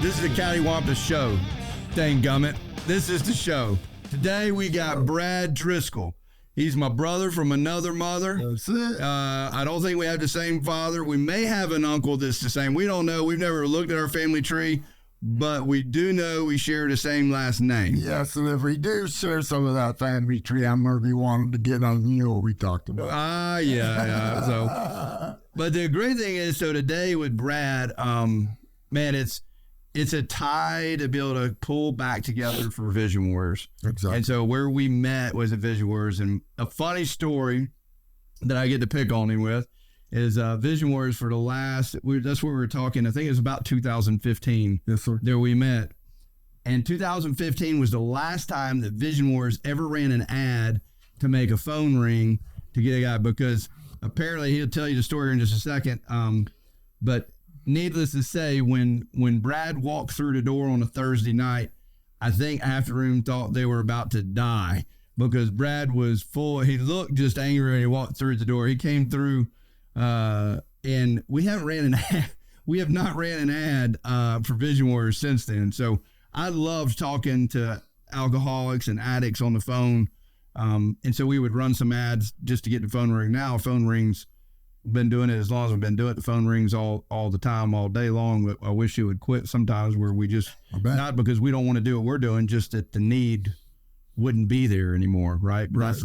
This is the Cattywampus show. Dang gummit. This is the show. Today we got Brad Driskell. He's my brother from another mother. That's it. I don't think we have the same father. We may have an uncle that's the same. We don't know. We've never looked at our family tree, but we do know we share the same last name. Yes, and if we do share some of that family tree, I'm going to be wanting to get on what we talked about. Yeah. So, but the great thing is, so today with Brad, man, it's a tie to be able to pull back together for Vision Wars. Exactly. And so where we met was at Vision Wars. And a funny story that I get to pick on him with is Vision Wars for the last, that's what we were talking, I think it was about 2015. Yes, sir. There we met. And 2015 was the last time that Vision Wars ever ran an ad to make a phone ring to get a guy, because apparently he'll tell you the story in just a second. But needless to say, when Brad walked through the door on a Thursday night, I think Afterroom thought they were about to die, because Brad was full. He looked just angry when he walked through the door. He came through, and we have not ran an ad for Vision Wars since then. So I loved talking to alcoholics and addicts on the phone, and so we would run some ads just to get the phone ring. Now phone rings. Been doing it as long as I've been doing it. The phone rings all the time, all day long. But I wish it would quit sometimes, where we just, not because we don't want to do what we're doing, just that the need wouldn't be there anymore, right? That's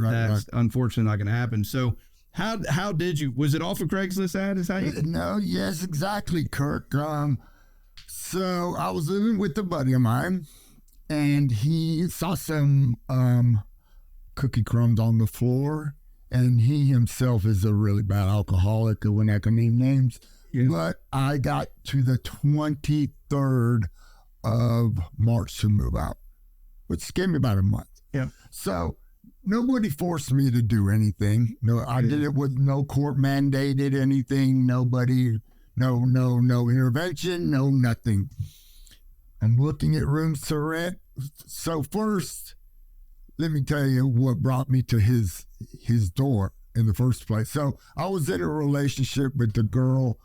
unfortunately not going to happen. So how did you, was it off of Craigslist ad? Is how you? No, yes, exactly, Kirk. So I was living with a buddy of mine, and he saw some cookie crumbs on the floor. And he himself is a really bad alcoholic, we're not going to name names. Yeah. But I got to the 23rd of March to move out, which gave me about a month. Yeah. So nobody forced me to do anything. No, I did it with no court mandated anything. Nobody, no intervention, no nothing. I'm looking at rooms to rent. So first, let me tell you what brought me to his door in the first place. So I was in a relationship with the girl,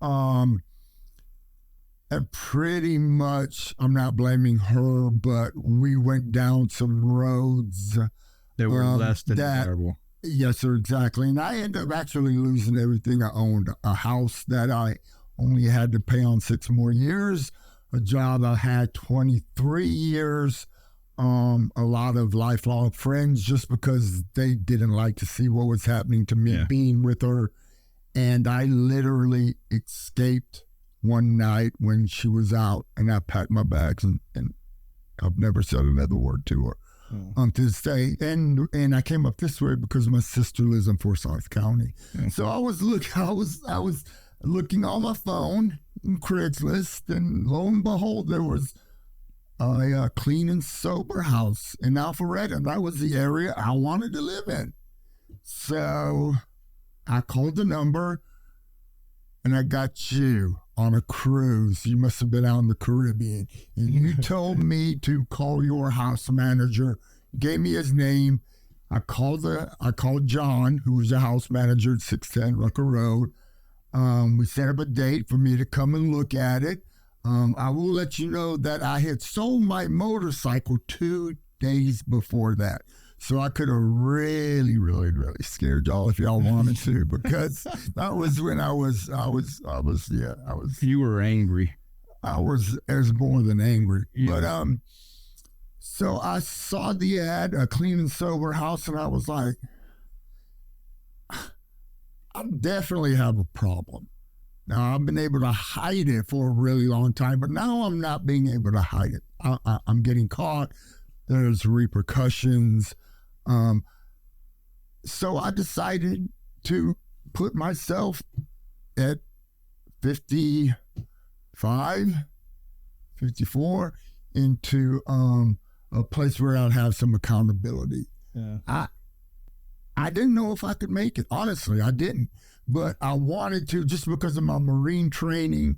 and pretty much, I'm not blaming her, but we went down some roads that were less than terrible. Yes, sir, exactly. And I ended up actually losing everything I owned. A house that I only had to pay on 6 more years, a job I had 23 years, a lot of lifelong friends, just because they didn't like to see what was happening to me being with her. And I literally escaped one night when she was out, and I packed my bags, and I've never said another word to her to this day. And I came up this way because my sister lives in Forsyth County. So I was looking on my phone in Craigslist, and lo and behold, there was a clean and sober house in Alpharetta. That was the area I wanted to live in. So I called the number, and I got you on a cruise. You must have been out in the Caribbean. And you told me to call your house manager, gave me his name. I called John, who was the house manager at 610 Rucker Road. We set up a date for me to come and look at it. I will let you know that I had sold my motorcycle 2 days before that. So I could have really, really, really scared y'all if y'all wanted to, because that was when I was. You were angry. I was more than angry. Yeah. But, so I saw the ad, a clean and sober house, and I was like, I definitely have a problem. Now, I've been able to hide it for a really long time, but now I'm not being able to hide it. I'm getting caught. There's repercussions. So I decided to put myself at 55, 54 into a place where I'd have some accountability. Yeah. I didn't know if I could make it. Honestly, I didn't. But I wanted to, just because of my Marine training.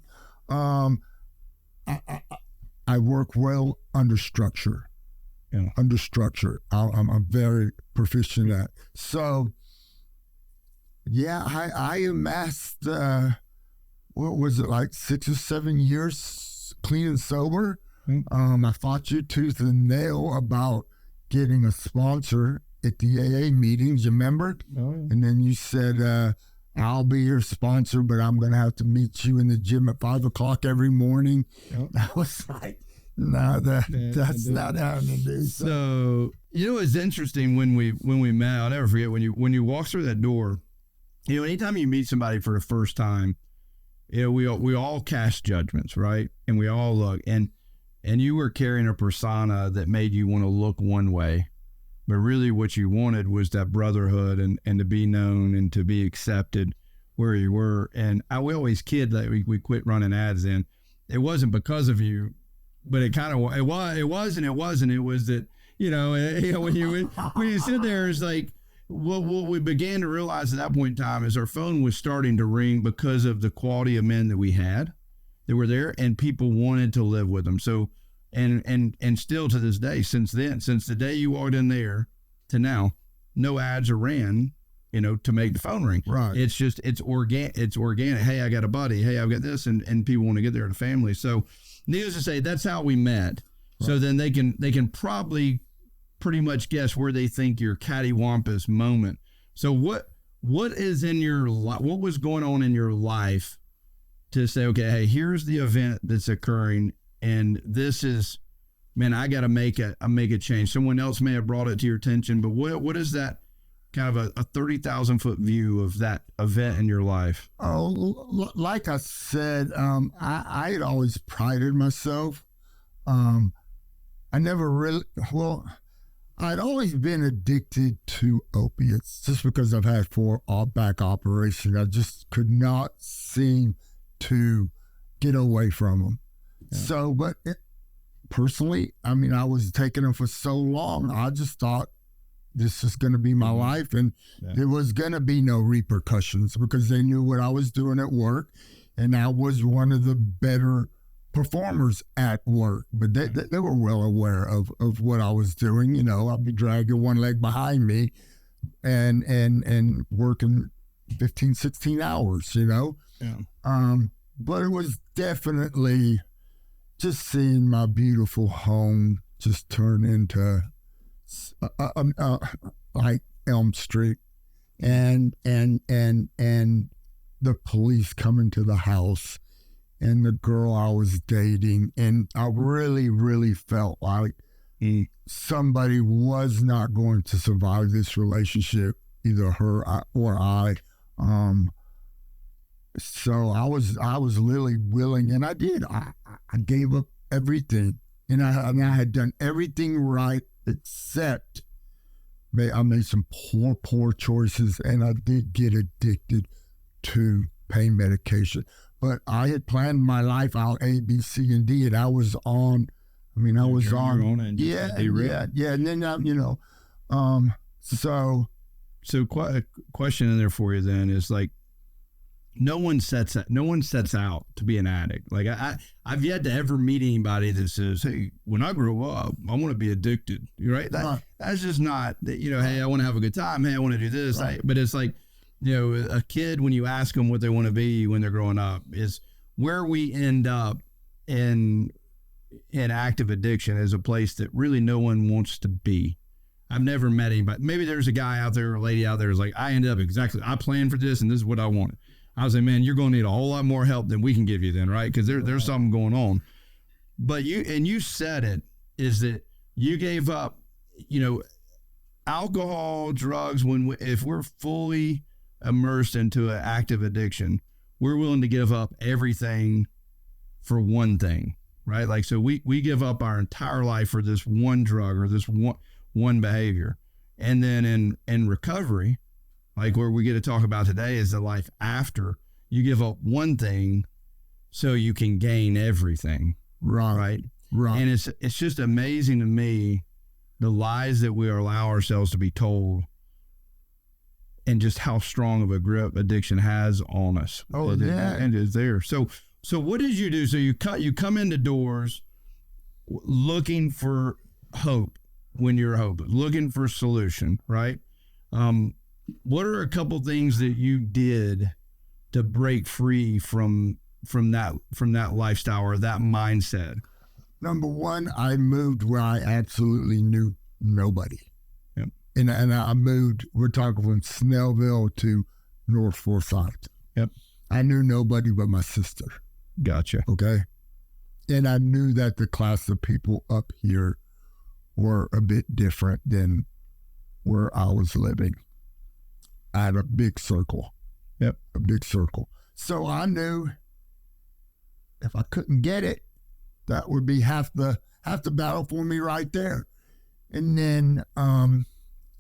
I work well under structure. Yeah. Under structure. I'm very proficient at. So, yeah, I amassed, what was it, like 6 or 7 years clean and sober. I fought you tooth and nail about getting a sponsor at the AA meetings, you remember? Oh, yeah. And then you said, I'll be your sponsor, but I'm going to have to meet you in the gym at 5 o'clock every morning. Yep. I was like, no, that's not happening, dude. So, it's interesting when we met, I'll never forget when you walk through that door, anytime you meet somebody for the first time, we all cast judgments, right? And we all look, and you were carrying a persona that made you want to look one way, but really what you wanted was that brotherhood and to be known and to be accepted where you were. And we always kid that we quit running ads in. It wasn't because of you, but it kind of, it was and it wasn't. It was that, when you sit there, it's like, what we began to realize at that point in time is our phone was starting to ring because of the quality of men that we had that were there, and people wanted to live with them. So, and still to this day, since the day you walked in there to now, no ads are ran, to make the phone ring. Right. It's just, it's organic. Hey, I got a buddy. Hey, I've got this. And people want to get there to family. So needless to say, that's how we met. Right. So then they can probably pretty much guess where they think your Cattywampus moment. So what is in your life? What was going on in your life to say, okay, hey, here's the event that's occurring, and this is, man, I got to make a change. Someone else may have brought it to your attention, but what is that kind of a 30,000 foot view of that event in your life? Oh, like I said, I had always prided myself. I'd always been addicted to opiates just because I've had 4 back operations. I just could not seem to get away from them. Yeah. So, but personally, I was taking them for so long, I just thought this is going to be my life, and there was going to be no repercussions because they knew what I was doing at work, and I was one of the better performers at work, but they were well aware of what I was doing. I'd be dragging one leg behind me and working 15, 16 hours, Yeah. But it was definitely just seeing my beautiful home just turn into like Elm Street, and the police coming to the house, and the girl I was dating, and I really, really felt like somebody was not going to survive this relationship, either her or I. So I was really willing, and I did. I gave up everything, and I had done everything right except I made some poor choices, and I did get addicted to pain medication. But I had planned my life out A, B, C, and D, and I was on. I was on. And yeah. And then So quite a question in there for you then is like, no one sets out to be an addict. Like I've yet to ever meet anybody that says, hey, when I grow up, I want to be addicted. Right? That's just not, hey, I want to have a good time. Hey, I want to do this. Right. But it's like, a kid, when you ask them what they want to be when they're growing up, is where we end up in active addiction is a place that really no one wants to be. I've never met anybody. Maybe there's a guy out there or a lady out there who's like, I ended up I planned for this and this is what I wanted. I was like, man, you're going to need a whole lot more help than we can give you then, right? Because there's something going on. But you said it, is that you gave up, alcohol, drugs, if we're fully immersed into an active addiction, we're willing to give up everything for one thing, right? Like, so we give up our entire life for this one drug or this one behavior. And then in recovery, like where we get to talk about today is the life after, you give up one thing so you can gain everything. Right. And it's just amazing to me, the lies that we allow ourselves to be told, and just how strong of a grip addiction has on us. Oh, yeah. And it's there. So what did you do? So you come into doors looking for hope when you're hopeless, looking for a solution, right? What are a couple things that you did to break free from from that lifestyle or that mindset? Number one, I moved where I absolutely knew nobody. Yep. And I moved, we're talking from Snellville to North Forsyth. Yep. I knew nobody but my sister. Gotcha. Okay. And I knew that the class of people up here were a bit different than where I was living. I had a big circle. Yep. A big circle. So I knew if I couldn't get it, that would be half the battle for me right there. And then,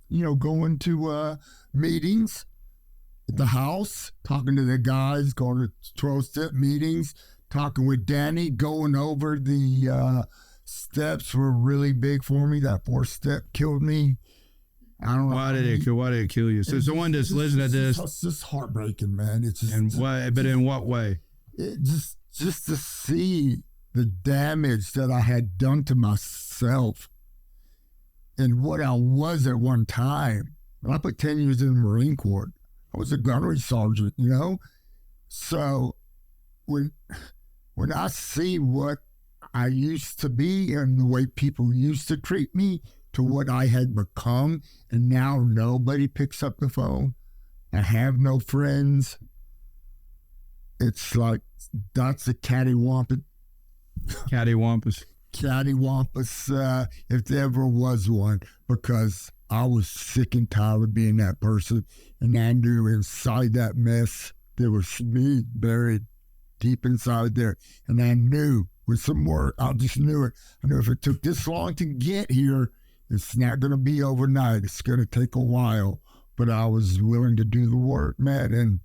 going to meetings at the house, talking to the guys, going to 12-step meetings, talking with Danny, going over the steps were really big for me. That 4th-step killed me. I don't know. Why did it kill you? So someone just listen to this. It's just heartbreaking, man. It's just, and why? But in what way? It just to see the damage that I had done to myself and what I was at one time. I put 10 years in the Marine Corps. I was a gunnery sergeant, So when I see what I used to be and the way people used to treat me to what I had become, and now nobody picks up the phone, I have no friends. It's like, that's a cattywampus. Cattywampus. Cattywampus, if there ever was one, because I was sick and tired of being that person, and I knew inside that mess there was me buried deep inside there, and I knew with some work, I just knew it. I knew if it took this long to get here, it's not going to be overnight. It's going to take a while, but I was willing to do the work, man, and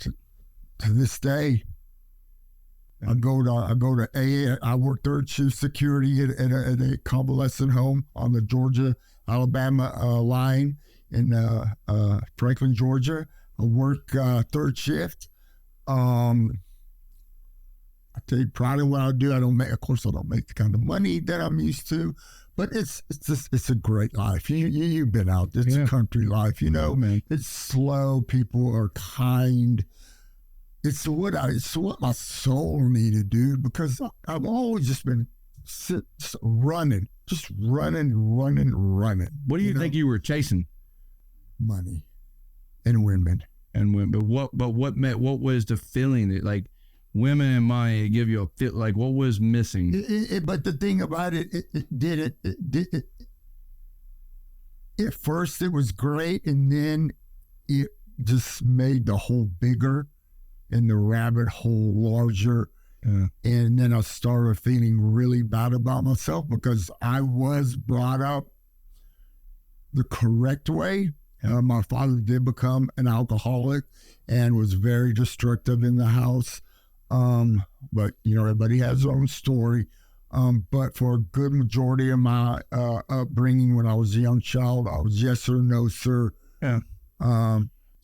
to this day, I go to AA. I work third shift security at a convalescent home on the Georgia-Alabama line in Franklin, Georgia. I work third shift. I take pride in what I do. I don't make the kind of money that I'm used to, but it's a great life. You've been out. It's a country life, man. It's slow. People are kind. It's what my soul needed, dude, because I've always just been running. What do you think you were chasing? Money and women. But what was the feeling that, like, women and money give you a feel, like, what was missing? But the thing about it did at first it was great, and then it just made the hole bigger and the rabbit hole larger. And then I started feeling really bad about myself because I was brought up the correct way. My father did become an alcoholic and was very destructive in the house. But, everybody has their own story. But for a good majority of my upbringing when I was a young child, I was yes sir, no sir. Yeah.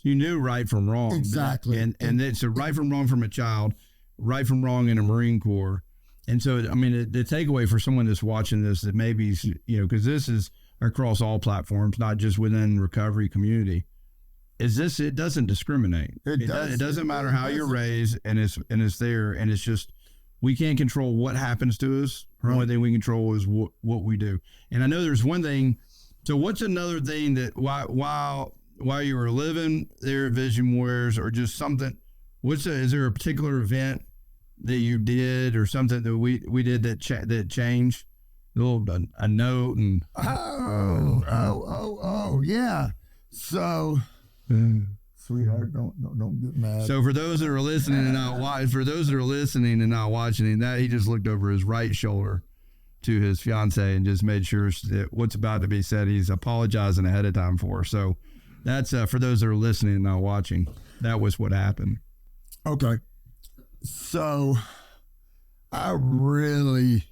You knew right from wrong. Exactly. And it's a right from wrong from a child, right from wrong in the Marine Corps. And so, I mean, the takeaway for someone that's watching this, that maybe, because this is across all platforms, not just within recovery community, is this, it doesn't discriminate. It doesn't matter how you're raised, and it's there. And it's just, we can't control what happens to us. The only thing we control is what we do. And I know there's one thing. So what's another thing that while you were living there at Vision Warriors, or just something, is there a particular event that you did or something that we did that changed? A note and yeah. So sweetheart, don't get mad. So for those that are listening and not watching, that he just looked over his right shoulder to his fiance and just made sure that what's about to be said, he's apologizing ahead of time for. So that's for those that are listening and not watching. That was what happened. Okay. So I really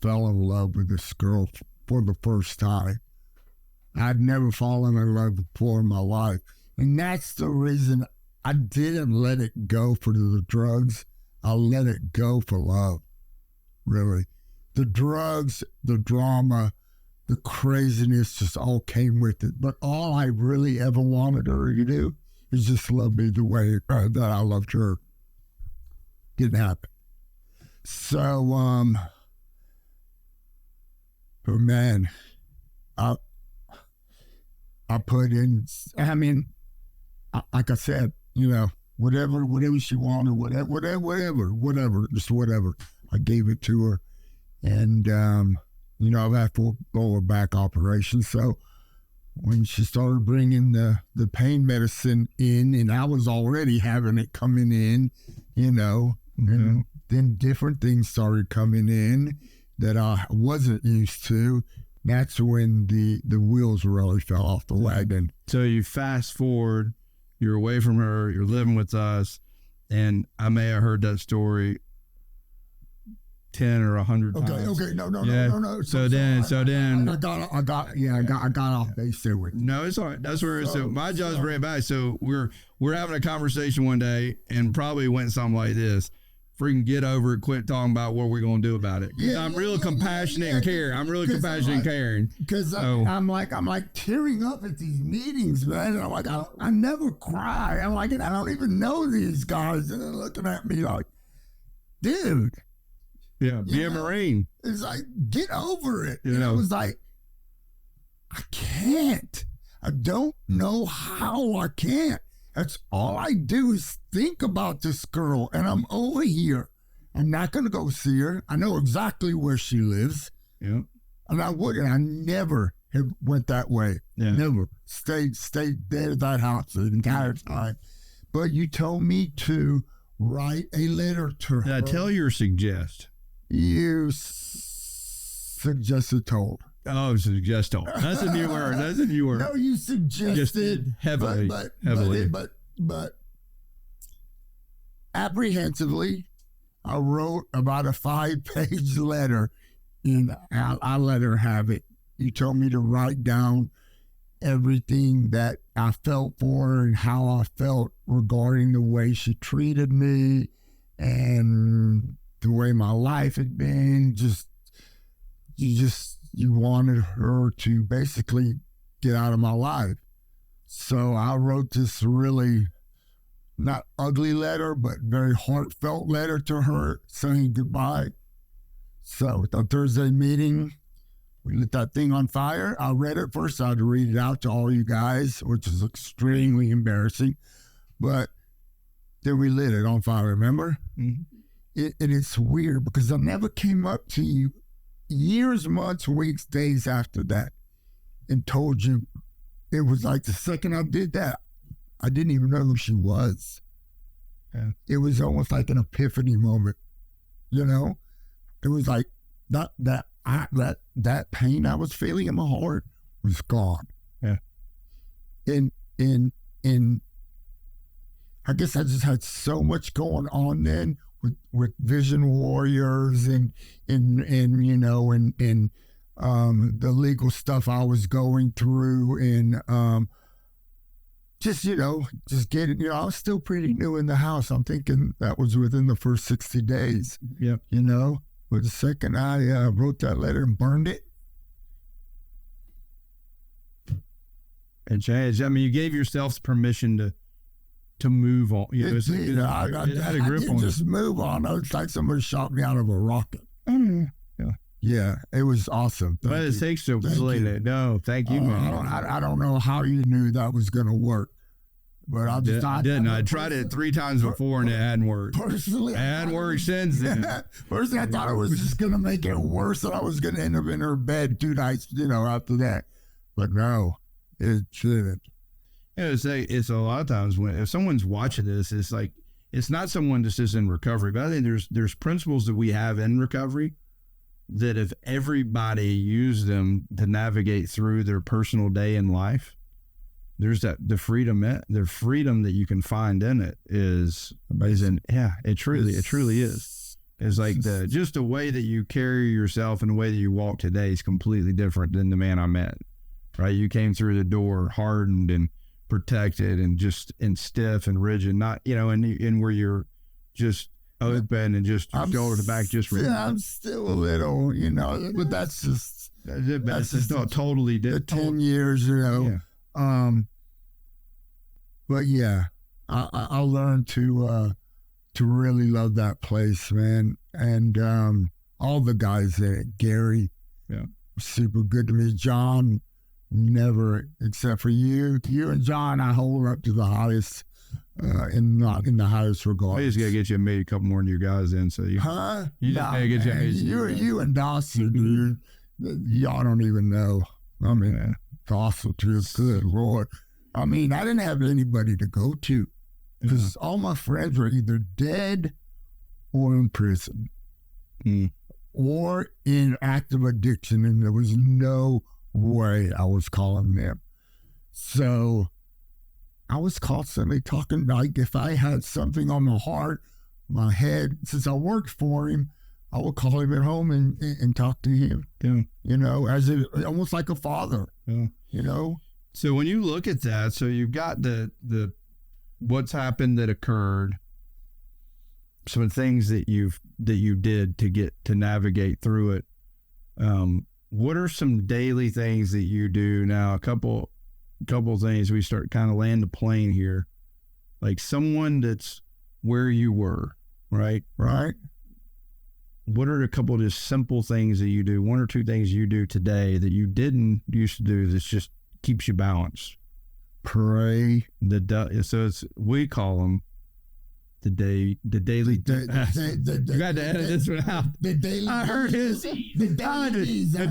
fell in love with this girl for the first time. I'd never fallen in love before in my life. And that's the reason I didn't let it go for the drugs. I let it go for love, really. The drugs, the drama, the craziness just all came with it. But all I really ever wanted her to do is just love me the way that I loved her. Didn't happen. So, oh man, I put in, I mean, like I said, you know, whatever she wanted, whatever, just whatever. I gave it to her. And, you know, I've had full lower back operation. So when she started bringing the pain medicine in, and I was already having it coming in, you know, and then different things started coming in that I wasn't used to. That's when the wheels really fell off the wagon. So you fast forward, you're away from her, you're living with us, and I may have heard that story 10 or 100 times. Okay, no. So then I got off base there with you. No, it's all right. That's where so my job's bring it back. So we're having a conversation one day, and probably went something like this. Freaking get over it. Quit talking about what we're going to do about it. I'm real compassionate and caring. I'm really compassionate and caring. Because I'm like tearing up at these meetings, man. And I'm like, I never cry. I'm like, I don't even know these guys. And they're looking at me like, dude. Yeah, be a Marine. It's like, get over it. You and know. I was like, I can't. I don't know how I can't. That's all I do is think about this girl, and I'm over here. I'm not going to go see her. I know exactly where she lives. Yeah. And I never have went that way. Yeah. Never. Stayed there at that house the entire time. But you told me to write a letter to her. Did I tell you or suggest? You suggested told. Oh, suggest told. That's a new word. That's a new word. No, you suggested heavily. But apprehensively, I wrote about a 5-page letter, and I let her have it. You told me to write down everything that I felt for her and how I felt regarding the way she treated me and the way my life had been. You wanted her to basically get out of my life. So I wrote this really not ugly letter, but very heartfelt letter to her saying goodbye. So at the Thursday meeting, we lit that thing on fire. I read it first. I had to read it out to all you guys, which is extremely embarrassing. But then we lit it on fire, remember? Mm-hmm. And it's weird because I never came up to you years, months, weeks, days after that and told you. It was like the second I did that, I didn't even know who she was. Yeah. It was almost like an epiphany moment, you know? It was like that pain I was feeling in my heart was gone. Yeah. And I guess I just had so much going on then with Vision Warriors and you know, and the legal stuff I was going through, and just getting, you know, I was still pretty new in the house. I'm thinking that was within the first 60 days. Yep. You know, but the second I wrote that letter and burned it. It changed. I mean, you gave yourself permission to move on. You know, I had a grip on just move on. It was like somebody shot me out of a rocket. Mm-hmm. Yeah, it was awesome. But it takes to explain it. No, thank you, man. I don't know how you knew that was going to work, but I didn't. I tried it 3 times before and it hadn't worked. Personally, it hadn't worked since then. Personally, I thought it was just going to make it worse, and I was going to end up in her bed 2 nights, you know, after that. But no, it shouldn't. Yeah, it's a lot of times if someone's watching this, it's like it's not someone that's just in recovery, but I think there's principles that we have in recovery that if everybody used them to navigate through their personal day in life, there's the freedom that you can find in it is amazing. Yeah, it truly is. It's like just the way that you carry yourself and the way that you walk today is completely different than the man I met. Right? You came through the door hardened and protected and stiff and rigid, not, you know, and where you're just open and just shoulder to back, just yeah, I'm still a little, you know, but that's just not totally different. 10 years, you know. Yeah. But yeah, I learned to to really love that place, man. And all the guys in it, Gary, super good to me. John, never, except for you. You and John, I hold up to the highest, not in the highest regard. I just got to get you maybe a couple more of your guys in. So you, you just gotta get you and Dawson, dude, y'all don't even know. I mean, Dawson, too, good Lord. I mean, I didn't have anybody to go to because all my friends were either dead or in prison or in active addiction, and there was no way I was calling them. So I was constantly talking, like if I had something on my heart, my head, since I worked for him, I would call him at home and talk to him, you know, as almost like a father, you know. So when you look at that, so you've got the what's happened that occurred, some things that you did to get to navigate through it. What are some daily things that you do now? A couple things we start kind of land the plane here, like someone that's where you were, right? What are a couple of just simple things that you do? One or two things you do today that you didn't used to do that's just keeps you balanced? Pray. So it's, we call them the daily. You got to edit this one out. The daily. I heard his the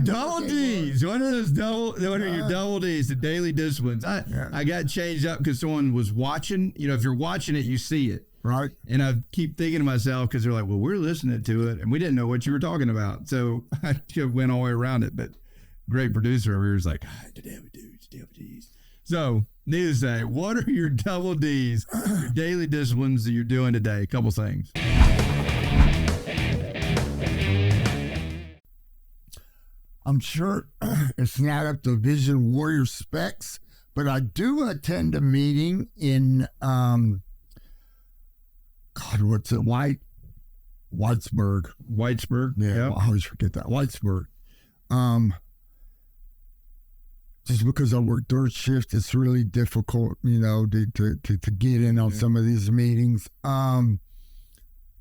double D's. One of your double D's. The daily disciplines. I got changed up because someone was watching. You know, if you're watching it, you see it. Right. And I keep thinking to myself, because they're like, well, we're listening to it and we didn't know what you were talking about. So I went all the way around it. But great producer over here is like, the double D's. So, needless to say, what are your double D's, your daily disciplines that you're doing today? A couple things. I'm sure it's not up to Vision Warrior specs, but I do attend a meeting in, what's it? Whitesburg. Yeah, I always forget that. Whitesburg. Just because I work third shift, it's really difficult, you know, to get in on some of these meetings. Go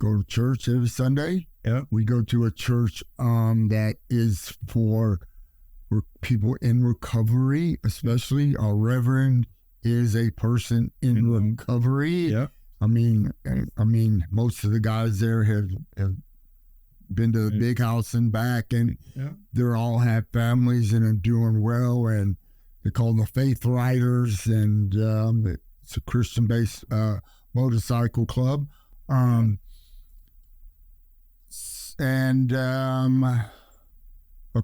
to church every Sunday. Yeah. We go to a church that is for people in recovery, especially our reverend is a person in recovery. Yeah. I mean, most of the guys there have been to the big house and back, and they're all have families and are doing well, and they call them the Faith Riders, and it's a Christian-based motorcycle club. Of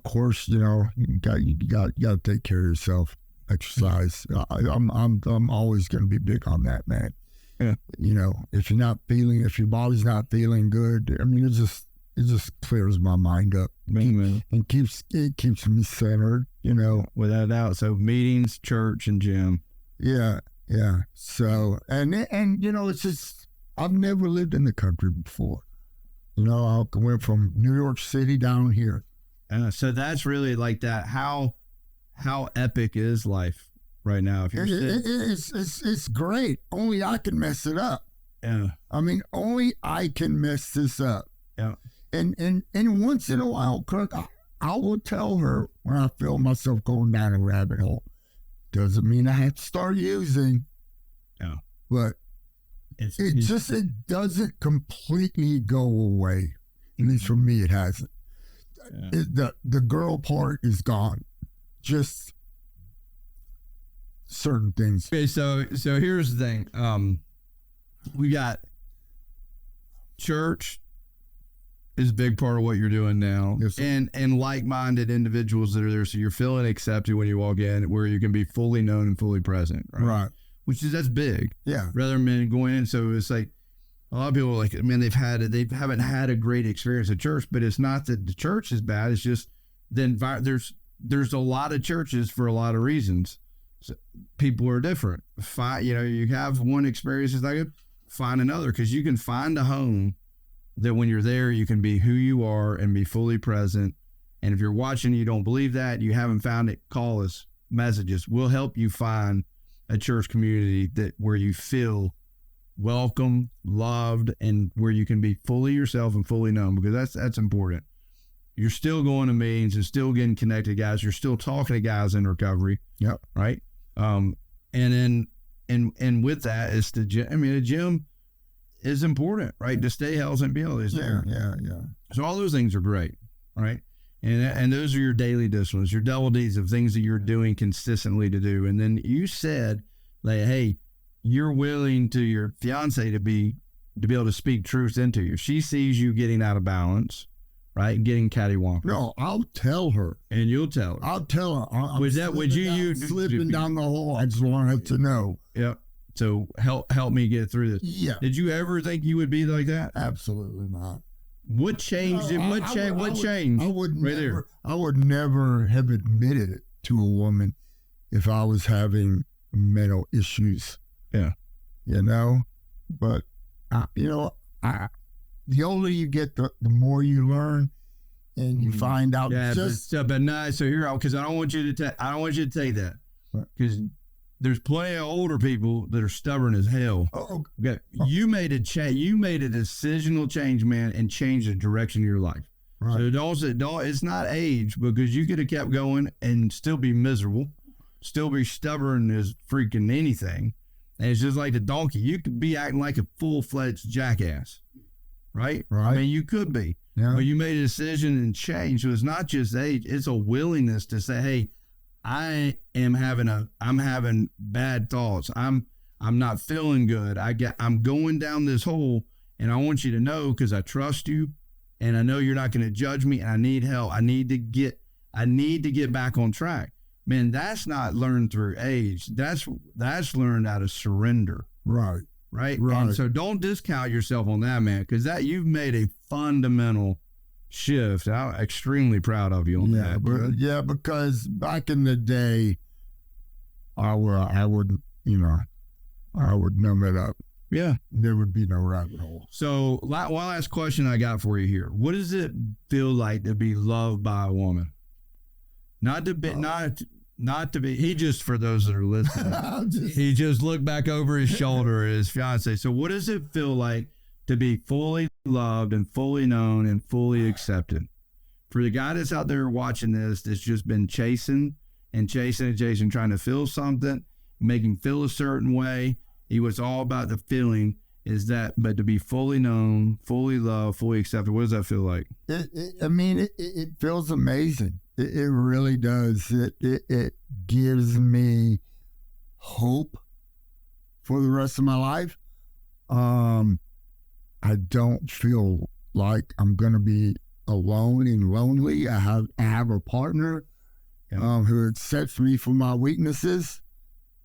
course, you know, you got to take care of yourself. Exercise. I'm always going to be big on that, man. Yeah. You know, if your body's not feeling good, I mean, it just clears my mind up and keeps me centered, you know. Without a doubt. So meetings, church, and gym. Yeah. So and you know, it's just I've never lived in the country before. You know, I went from New York City down here. So that's really like that. How epic is life right now? If you're it's great. Only I can mess it up. Yeah. I mean, only I can mess this up. Yeah. And once in a while, Kirk, I will tell her when I feel myself going down a rabbit hole. Doesn't mean I have to start using. Yeah. But it doesn't completely go away. At least for me, it hasn't. Yeah. The girl part is gone. Just certain things. Okay, so here's the thing. We got church is a big part of what you're doing now. Yes, and like-minded individuals that are there, so you're feeling accepted when you walk in, where you can be fully known and fully present. Right. That's big. Yeah. Rather than going in. So it's like a lot of people are like, man, they haven't had a great experience at church, but it's not that the church is bad. It's just there's a lot of churches for a lot of reasons. So people are different. You have one experience is not good, find another, because you can find a home that when you're there, you can be who you are and be fully present. And if you're watching, you don't believe that, you haven't found it, call us, messages. We'll help you find a church community where you feel welcome, loved, and where you can be fully yourself and fully known, because that's important. You're still going to meetings and still getting connected to guys. You're still talking to guys in recovery. Yep. Right. And then, and with that, it's the gym. I mean, the gym is important, right? To stay healthy and be able to. Yeah. So all those things are great. Right. And those are your daily disciplines, your double D's of things that you're doing consistently to do. And then you said, like, hey, you're willing to your fiance to be able to speak truth into you. She sees you getting out of balance, right? Getting cattywampus. No, I'll tell her. And you'll tell her. I'll tell her. Would you slipping down the hole? I just want her to know. Yeah. So help me get through this. Yeah. Did you ever think you would be like that? Absolutely not. What changed? What changed? I would never have admitted it to a woman if I was having mental issues. Yeah. You know, but the older you get, the more you learn, and you find out. Yeah, but nice. So here, because I don't want you to take that, because there's plenty of older people that are stubborn as hell. Okay, you made a change. You made a decisional change, man, and changed the direction of your life. Right. So don't. It's not age, because you could have kept going and still be miserable, still be stubborn as freaking anything. And it's just like the donkey. You could be acting like a full-fledged jackass, right? I mean, you could be. Yeah. But you made a decision and changed. So it's not just age. It's a willingness to say, hey, I'm having bad thoughts. I'm not feeling good. I'm going down this hole, and I want you to know, because I trust you, and I know you're not going to judge me, and I need help. I need to get back on track. Man, that's not learned through age. That's learned out of surrender. Right. And so don't discount yourself on that, man, because you've made a fundamental shift. I'm extremely proud of you on that. Because back in the day, I would numb it up. Yeah. There would be no rabbit hole. So one last question I got for you here. What does it feel like to be loved by a woman? Not to be, he just, for those that are listening, he just looked back over his shoulder at his fiance. So what does it feel like to be fully loved and fully known and fully accepted? For the guy that's out there watching this, that's just been chasing, trying to feel something, make him feel a certain way. He was all about the feeling but to be fully known, fully loved, fully accepted. What does that feel like? It feels amazing. It really does. It gives me hope for the rest of my life. I don't feel like I'm going to be alone and lonely. I have a partner who accepts me for my weaknesses,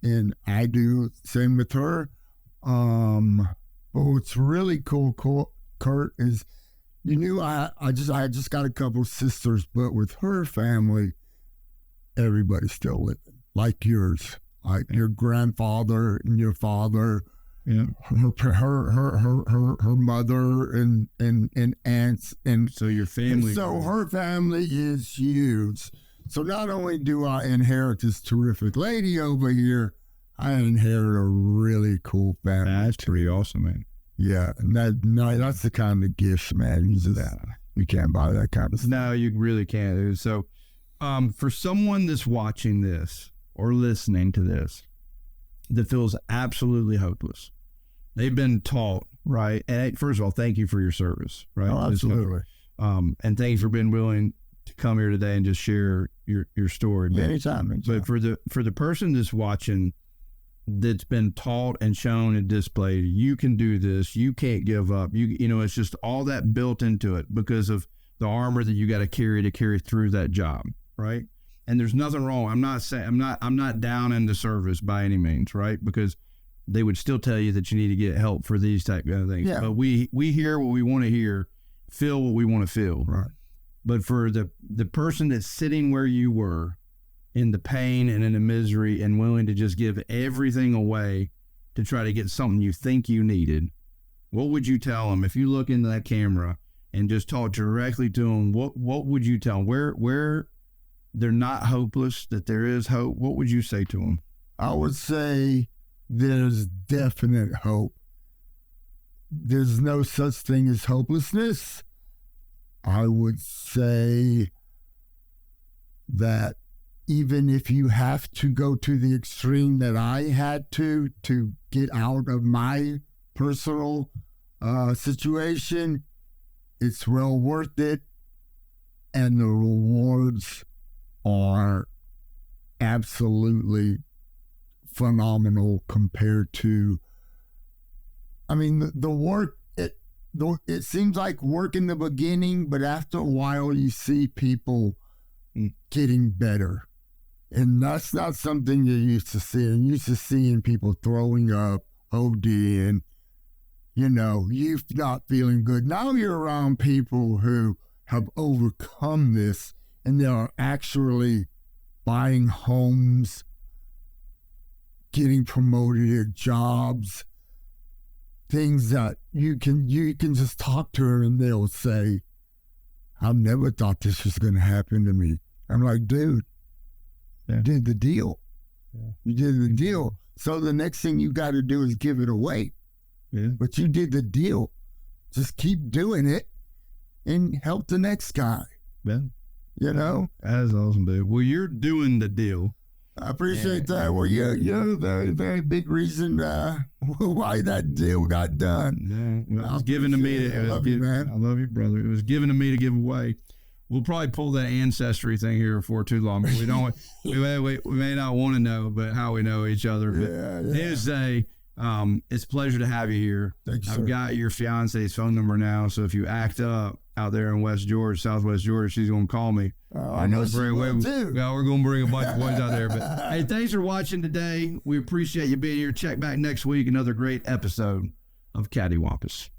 and I do the same with her. But what's really cool, Kurt, is I just got a couple sisters, but with her family, everybody's still living, like yours, like your grandfather and your father. Yeah, her mother and aunts, and so your family. And so her family is huge. So not only do I inherit this terrific lady over here, I inherit a really cool family. That's pretty awesome, man. Yeah, and that's the kind of gift, man. You can't buy that kind of stuff. No, you really can't. So, for someone that's watching this or listening to this that feels absolutely hopeless, they've been taught, right? And first of all, thank you for your service, right? Oh, absolutely. And thank you for being willing to come here today and just share your story. Anytime. But for the person that's watching, that's been taught and shown and displayed, you can do this, you can't give up, it's just all that built into it because of the armor that you got to carry through that job, right? And there's nothing wrong. I'm not down in the service by any means, right? Because they would still tell you that you need to get help for these type of things. Yeah. But we hear what we want to hear, feel what we want to feel. Right. But for the person that's sitting where you were, in the pain and in the misery and willing to just give everything away to try to get something you think you needed, what would you tell them? If you look into that camera and just talk directly to them, what would you tell them? Where they're not hopeless, that there is hope, what would you say to them? I would say there's definite hope. there's no such thing as hopelessness. I would say that even if you have to go to the extreme that I had to get out of my personal situation, it's well worth it. And the rewards are absolutely phenomenal compared to, I mean, the work, it seems like work in the beginning, but after a while you see people getting better. And that's not something you're used to seeing. You're used to seeing people throwing up, ODing, you not feeling good. Now you're around people who have overcome this and they are actually buying homes, getting promoted at jobs, things that you can just talk to them and they'll say, I never thought this was going to happen to me. I'm like, dude, you did the deal. Yeah. You did the deal. So the next thing you got to do is give it away. Yeah. But you did the deal. Just keep doing it and help the next guy. Yeah. That is awesome, dude. Well, you're doing the deal. I appreciate that. Well, you're a very, very big reason why that deal got done. Yeah. Well, it was given to me. I love you, man. I love you, brother. It was given to me to give away. We'll probably pull that ancestry thing here for too long, but we don't. we may not want to know, but how we know each other. But it's a pleasure to have you here. Thank you, I've got your fiance's phone number now, so if you act up out there in Southwest Georgia, she's gonna call me. I know she will too. Yeah, we're gonna bring a bunch of boys out there. But hey, thanks for watching today. We appreciate you being here. Check back next week, another great episode of Cattywampus.